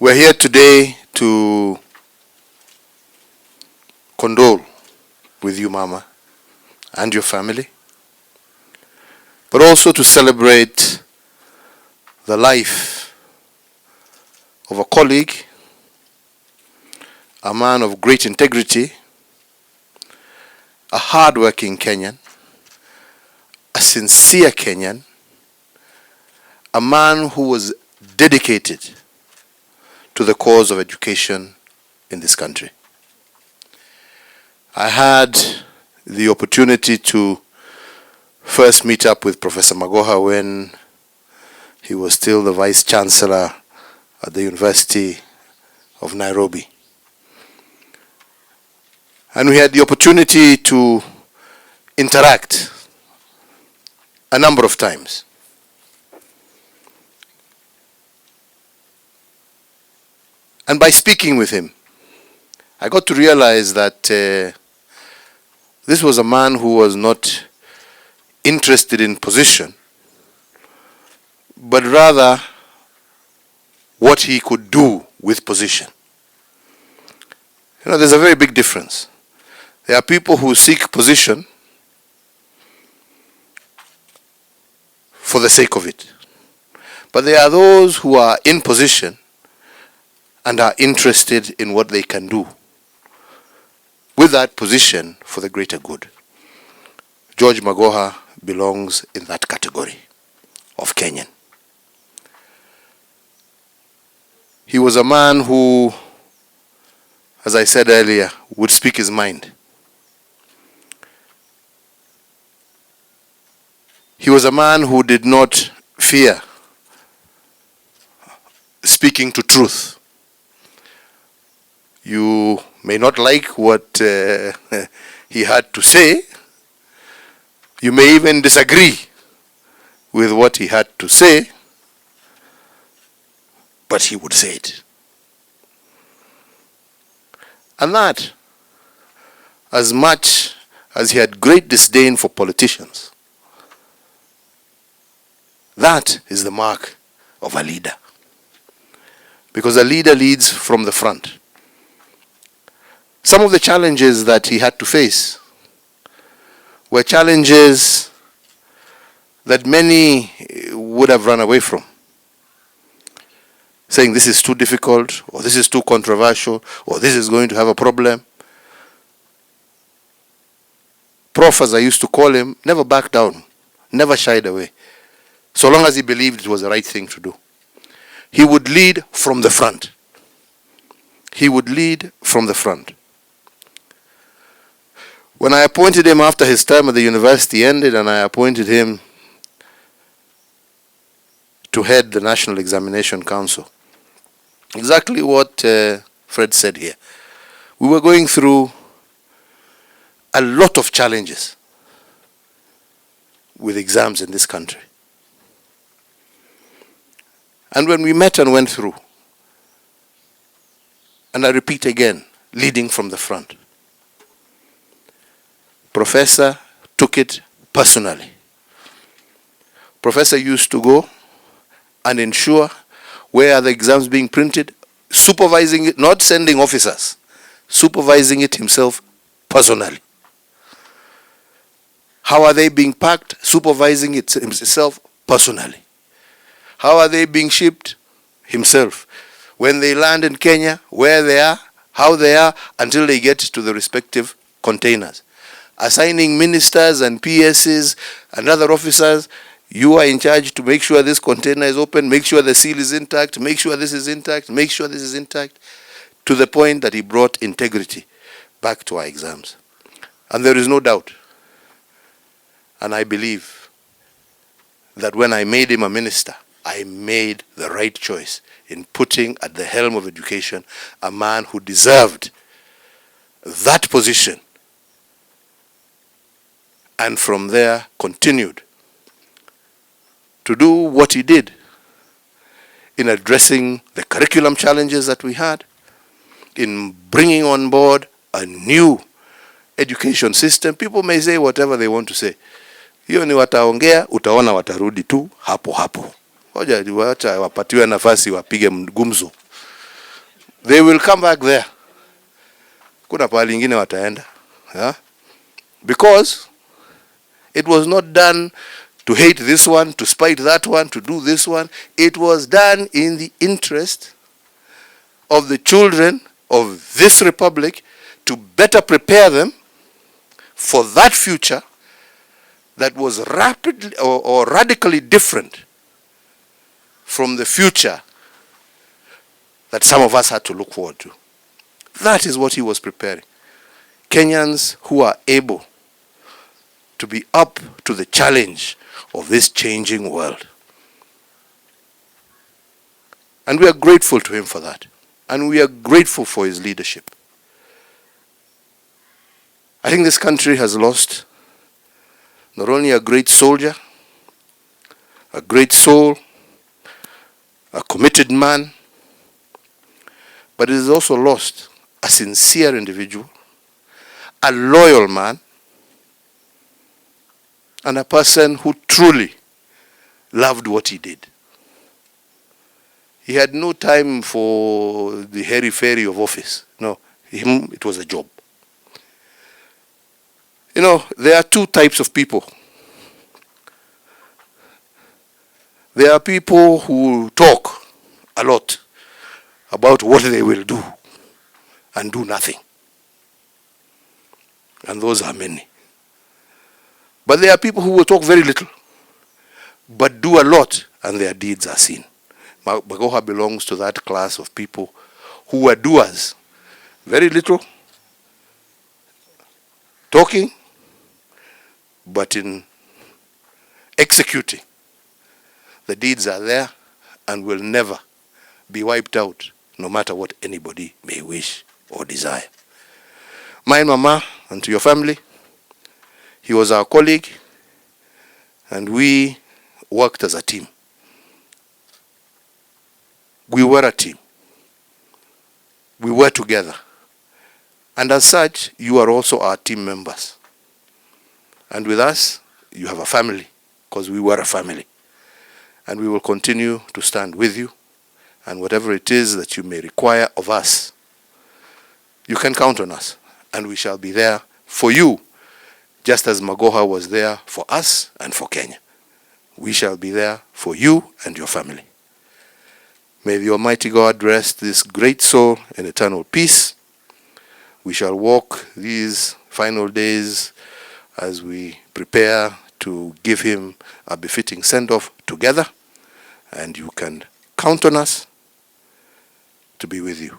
We're here today to condole with you, Mama, and your family, but also to celebrate the life of a colleague, a man of great integrity, a hard-working Kenyan, a sincere Kenyan, a man who was dedicated to the cause of education in this country. I had the opportunity to first meet up with Professor Magoha when he was still the Vice Chancellor at the University of Nairobi. And we had the opportunity to interact a number of times. And by speaking with him, I got to realize that this was a man who was not interested in position, but rather what he could do with position. You know, there's a very big difference. There are people who seek position for the sake of it. But there are those who are in position and are interested in what they can do with that position for the greater good. George Magoha belongs in that category of Kenyan. He was a man who, as I said earlier, would speak his mind. He was a man who did not fear speaking to truth. You may not like what he had to say. You may even disagree with what he had to say, but he would say it. And that, as much as he had great disdain for politicians, that is the mark of a leader. Because a leader leads from the front. Some of the challenges that he had to face were challenges that many would have run away from, saying this is too difficult, or this is too controversial, or this is going to have a problem. Prof, as I used to call him, never backed down, never shied away, so long as he believed it was the right thing to do. He would lead from the front. He would lead from the front. When I appointed him after his term at the university ended, and I appointed him to head the National Examination Council, exactly what Fred said here. We were going through a lot of challenges with exams in this country. And when we met and went through, and I repeat again, leading from the front, Professor took it personally. Professor used to go and ensure where are the exams being printed, supervising it, not sending officers, supervising it himself personally. How are they being packed? Supervising it himself personally. How are they being shipped? Himself. When they land in Kenya, where they are, how they are, until they get to the respective containers. Assigning ministers and PSs and other officers, you are in charge to make sure this container is open, make sure the seal is intact, make sure this is intact, make sure this is intact, to the point that he brought integrity back to our exams. And there is no doubt, and I believe that when I made him a minister, I made the right choice in putting at the helm of education a man who deserved that position, and from there continued to do what he did in addressing the curriculum challenges that we had, in bringing on board a new education system. People may say whatever they want to say. Hiyo ni wataongea, utaona watarudi tu hapo hapo. Hoja wacha wapatiwe nafasi wapige gumzo. They will come back there. Kuna pahali ingine wataenda. Yeah? Because it was not done to hate this one, to spite that one, to do this one. It was done in the interest of the children of this republic, to better prepare them for that future that was rapidly or radically different from the future that some of us had to look forward to. That is what he was preparing. Kenyans who are able to be up to the challenge of this changing world. And we are grateful to him for that. And we are grateful for his leadership. I think this country has lost not only a great soldier, a great soul, a committed man, but it has also lost a sincere individual, a loyal man, and a person who truly loved what he did. He had no time for the hairy-fairy of office. No, him, it was a job. You know, there are two types of people. There are people who talk a lot about what they will do and do nothing. And those are many. But there are people who will talk very little, but do a lot, and their deeds are seen. Magoha belongs to that class of people who are doers. Very little talking, but in executing, the deeds are there and will never be wiped out, no matter what anybody may wish or desire. My mama, and to your family, he was our colleague, and we worked as a team. We were a team. We were together. And as such, you are also our team members. And with us, you have a family, because we were a family. And we will continue to stand with you, and whatever it is that you may require of us, you can count on us, and we shall be there for you, just as Magoha was there for us and for Kenya. We shall be there for you and your family. May the Almighty God rest this great soul in eternal peace. We shall walk these final days as we prepare to give him a befitting send-off together, and you can count on us to be with you.